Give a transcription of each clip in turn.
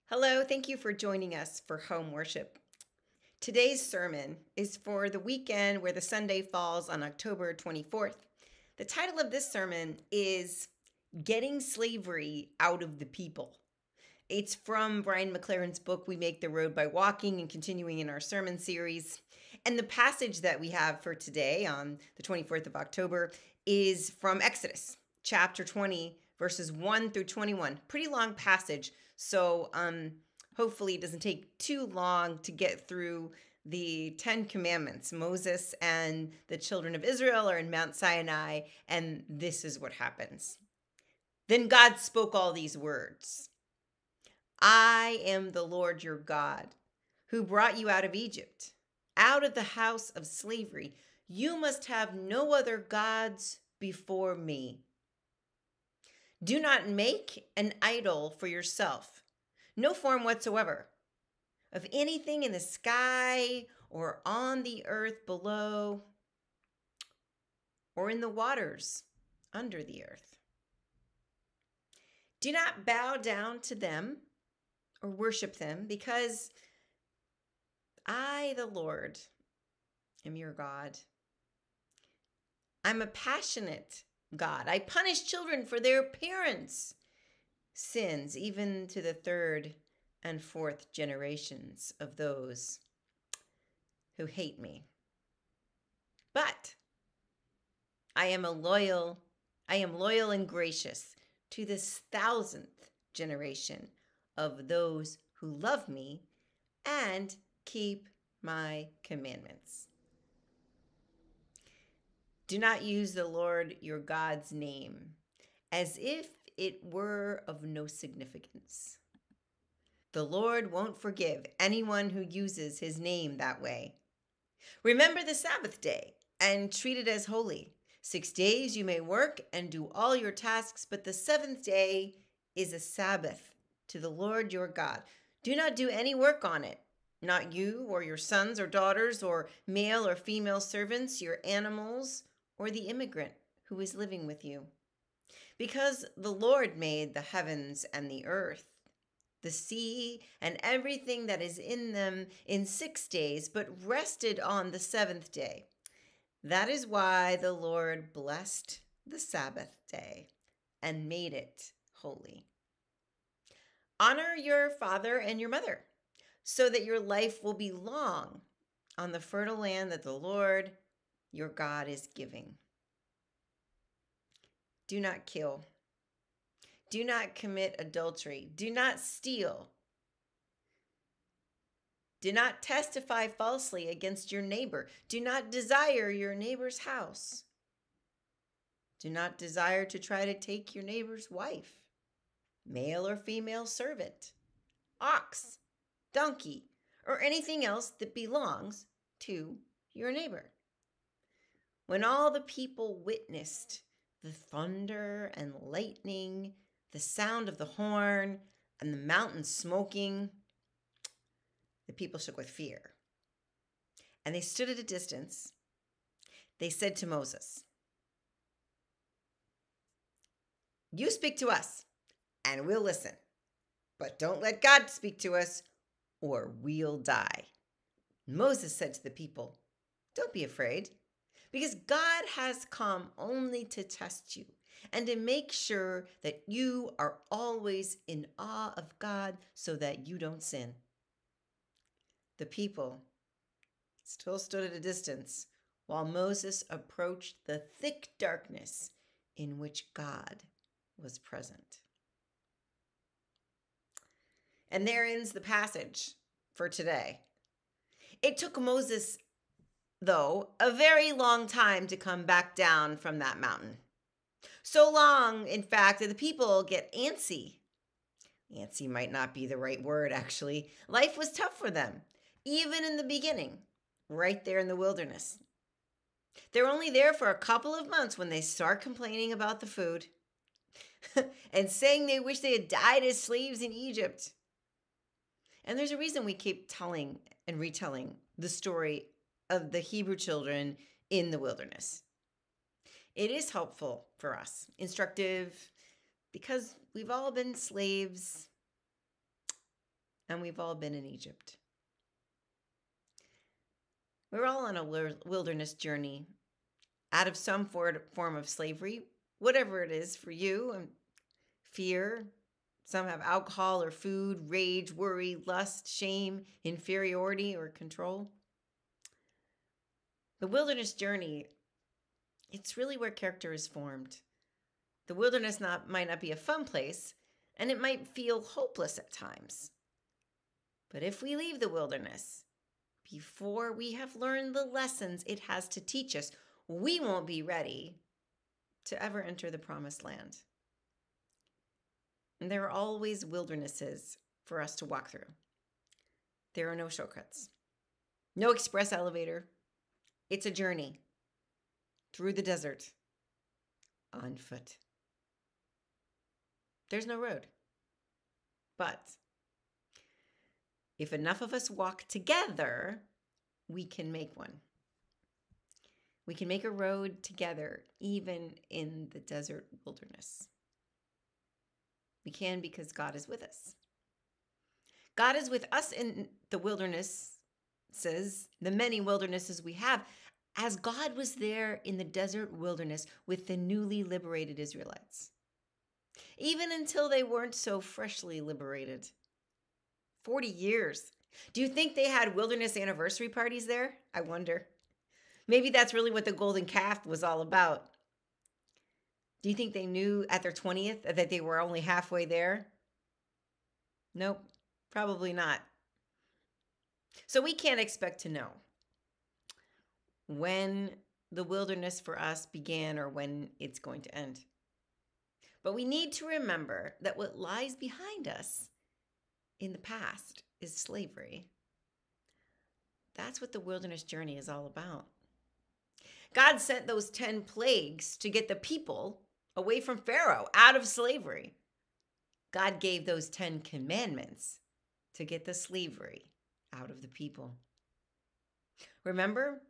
Hello, thank you for joining us for home worship. Today's sermon is for the weekend where the Sunday falls on October 24th. The title of this sermon is Getting Slavery Out of the People. It's from Brian McLaren's book, We Make the Road by Walking, and continuing in our sermon series. And the passage that we have for today on the 24th of October is from Exodus, chapter 20, verses 1 through 21. Pretty long passage, so hopefully it doesn't take too long to get through the 10 Commandments. Moses and the children of Israel are in Mount Sinai, and this is what happens. Then God spoke all these words. I am the Lord your God, who brought you out of Egypt, out of the house of slavery. You must have no other gods before me. Do not make an idol for yourself, no form whatsoever, of anything in the sky or on the earth below or in the waters under the earth. Do not bow down to them or worship them, because I, the Lord, am your God. I'm a passionate God. I punish children for their parents' sins, even to the third and fourth generations of those who hate me. But I am loyal and gracious to this 1,000th generation of those who love me and keep my commandments. Do not use the Lord your God's name as if it were of no significance. The Lord won't forgive anyone who uses his name that way. Remember the Sabbath day and treat it as holy. 6 days you may work and do all your tasks, but the seventh day is a Sabbath to the Lord your God. Do not do any work on it, not you or your sons or daughters or male or female servants, your animals, or the immigrant who is living with you. Because the Lord made the heavens and the earth, the sea, and everything that is in them in 6 days, but rested on the seventh day. That is why the Lord blessed the Sabbath day and made it holy. Honor your father and your mother, so that your life will be long on the fertile land that the Lord your God is giving. Do not kill. Do not commit adultery. Do not steal. Do not testify falsely against your neighbor. Do not desire your neighbor's house. Do not desire to try to take your neighbor's wife, male or female servant, ox, donkey, or anything else that belongs to your neighbor. When all the people witnessed the thunder and lightning, the sound of the horn, and the mountain smoking, the people shook with fear. And they stood at a distance. They said to Moses, "You speak to us, and we'll listen. But don't let God speak to us, or we'll die." Moses said to the people, "Don't be afraid, because God has come only to test you and to make sure that you are always in awe of God so that you don't sin." The people still stood at a distance while Moses approached the thick darkness in which God was present. And there ends the passage for today. It took Moses, though, a very long time to come back down from that mountain. So long, in fact, that the people get antsy. Antsy might not be the right word, actually. Life was tough for them, even in the beginning, right there in the wilderness. They're only there for a couple of months when they start complaining about the food and saying they wish they had died as slaves in Egypt. And there's a reason we keep telling and retelling the story of the Hebrew children in the wilderness. It is helpful for us, instructive, because we've all been slaves and we've all been in Egypt. We're all on a wilderness journey out of some form of slavery, whatever it is for you. Fear. Some have alcohol or food, rage, worry, lust, shame, inferiority, or control. The wilderness journey, it's really where character is formed. The wilderness might not be a fun place, and it might feel hopeless at times. But if we leave the wilderness before we have learned the lessons it has to teach us, we won't be ready to ever enter the promised land. And there are always wildernesses for us to walk through. There are no shortcuts, no express elevator. It's a journey through the desert on foot. There's no road. But if enough of us walk together, we can make one. We can make a road together, even in the desert wilderness. We can because God is with us. God is with us in the wildernesses, the many wildernesses we have, as God was there in the desert wilderness with the newly liberated Israelites, even until they weren't so freshly liberated. 40 years. Do you think they had wilderness anniversary parties there? I wonder. Maybe that's really what the golden calf was all about. Do you think they knew at their 20th that they were only halfway there? Nope, probably not. So we can't expect to know when the wilderness for us began or when it's going to end. But we need to remember that what lies behind us in the past is slavery. That's what the wilderness journey is all about. God sent those 10 plagues to get the people away from Pharaoh, out of slavery. God gave those 10 commandments to get the slavery out of the people. Remember?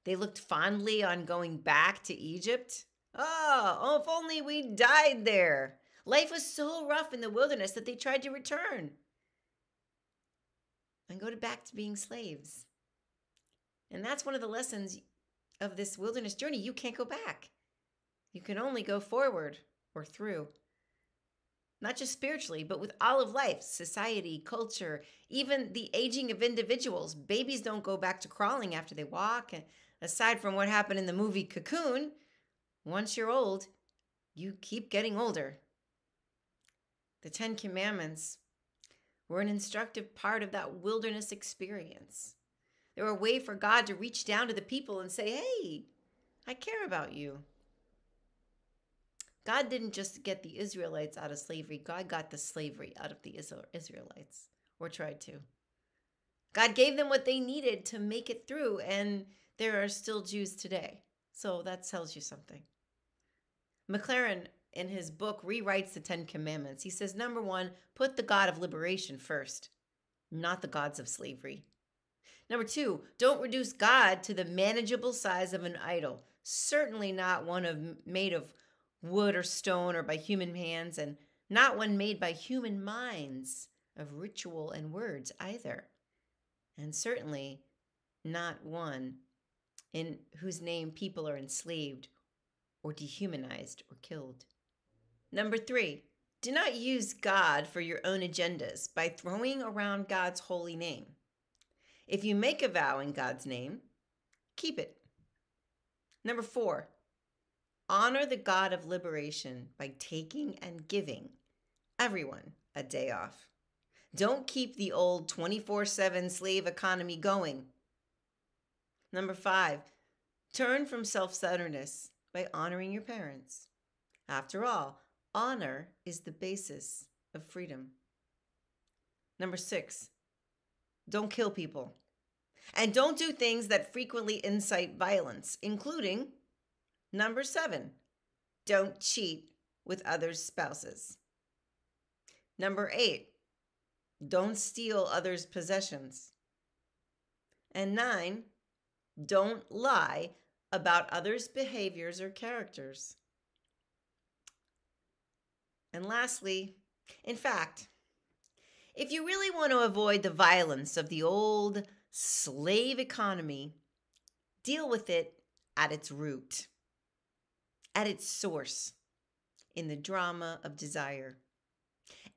They looked fondly on going back to Egypt. Oh, if only we died there. Life was so rough in the wilderness that they tried to return and go back to being slaves. And that's one of the lessons of this wilderness journey. You can't go back. You can only go forward or through. Not just spiritually, but with all of life, society, culture, even the aging of individuals. Babies don't go back to crawling after they walk. And aside from what happened in the movie Cocoon, once you're old, you keep getting older. The 10 Commandments were an instructive part of that wilderness experience. They were a way for God to reach down to the people and say, hey, I care about you. God didn't just get the Israelites out of slavery. God got the slavery out of the Israelites, or tried to. God gave them what they needed to make it through, and there are still Jews today. So that tells you something. McLaren, in his book, rewrites the 10 Commandments. He says, number 1, put the God of liberation first, not the gods of slavery. Number 2, don't reduce God to the manageable size of an idol, certainly not one made of wood or stone or by human hands, and not one made by human minds of ritual and words either. And certainly not one in whose name people are enslaved or dehumanized or killed. Number 3, do not use God for your own agendas by throwing around God's holy name. If you make a vow in God's name, keep it. Number 4, honor the God of liberation by taking and giving everyone a day off. Don't keep the old 24/7 slave economy going. Number 5, turn from self-centeredness by honoring your parents. After all, honor is the basis of freedom. Number 6, don't kill people. And don't do things that frequently incite violence, including number 7, don't cheat with others' spouses. Number 8, don't steal others' possessions. And 9, don't lie about others' behaviors or characters. And lastly, in fact, If you really want to avoid the violence of the old slave economy, deal with it at its root, at its source, in the drama of desire.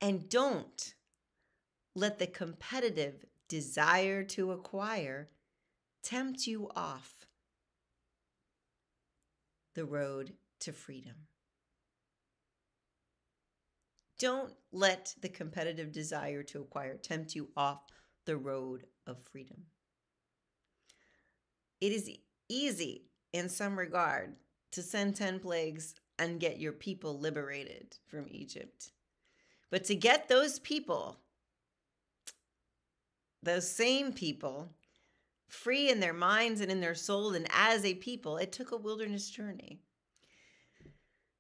And don't let the competitive desire to acquire tempt you off the road to freedom. Don't let the competitive desire to acquire tempt you off the road of freedom. It is easy in some regard to send 10 plagues and get your people liberated from Egypt. But to get those people, those same people, free in their minds and in their soul and as a people, it took a wilderness journey.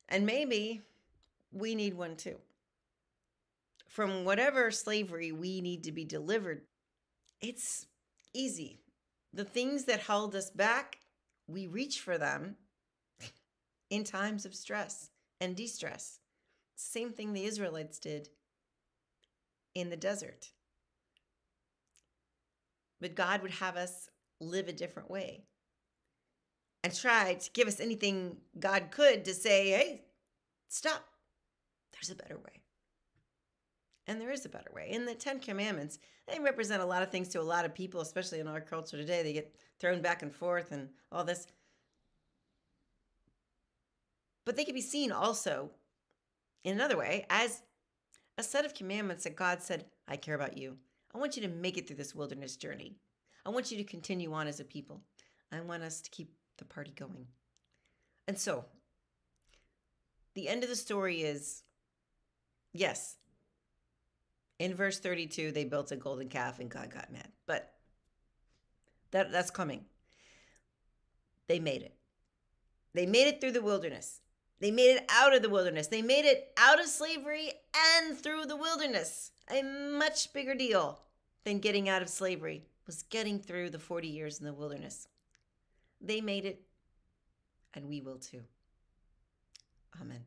And maybe we need one too. From whatever slavery we need to be delivered, it's easy. The things that held us back, we reach for them in times of stress and de-stress. Same thing the Israelites did in the desert. But God would have us live a different way and try to give us anything God could to say, hey, stop. There's a better way. And there is a better way. In the 10 Commandments, they represent a lot of things to a lot of people, especially in our culture today. They get thrown back and forth and all this. But they can be seen also in another way as a set of commandments that God said, I care about you. I want you to make it through this wilderness journey. I want you to continue on as a people. I want us to keep the party going. And so, the end of the story is, yes, in verse 32, they built a golden calf and God got mad. But that's coming. They made it. They made it through the wilderness. They made it out of the wilderness. They made it out of slavery and through the wilderness. A much bigger deal than getting out of slavery was getting through the 40 years in the wilderness. They made it, and we will too. Amen.